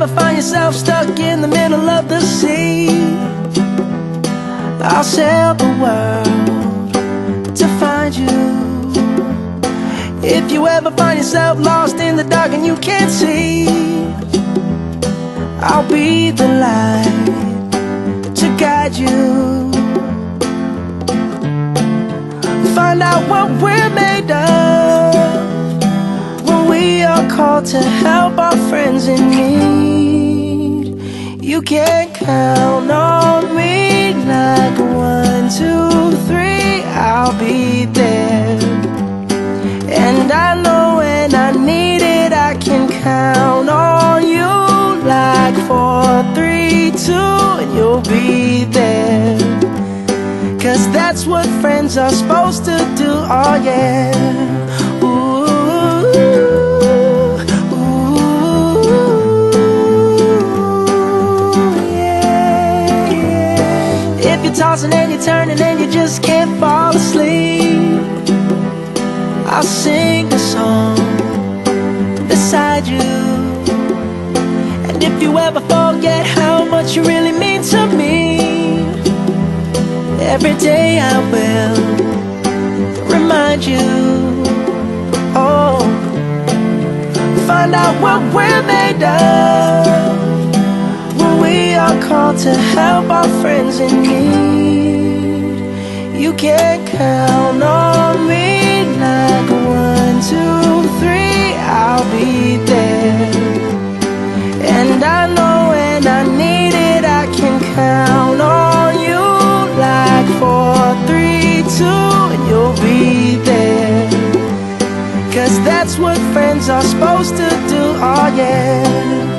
ever find yourself stuck in the middle of the sea, I'll sail the world to find you. If you ever find yourself lost in the dark and you can't see, I'll be the light to guide you. Find out what we're made of when we are called to help our friends in need. You can count on me like 1, 2, 3, I'll be there. And I know when I need it, I can count on you like 4, 3, 2, and you'll be there. 'Cause that's what friends are supposed to do, oh yeah. Ooh, ooh, yeah, yeah. If you're tossing and you're turning and you just can't fall asleep, I'll sing a song beside you. And if you ever forget how much you really mean to me, every day I will remind you. Oh, find out what we're made of when we are called to help our friends in need. You can count on me like 1, 2, 3, I'll be there. And I know when I need it, I can count on you like 4, 3, 2, and you'll be there. 'Cause that's what friends are supposed to do, oh yeah.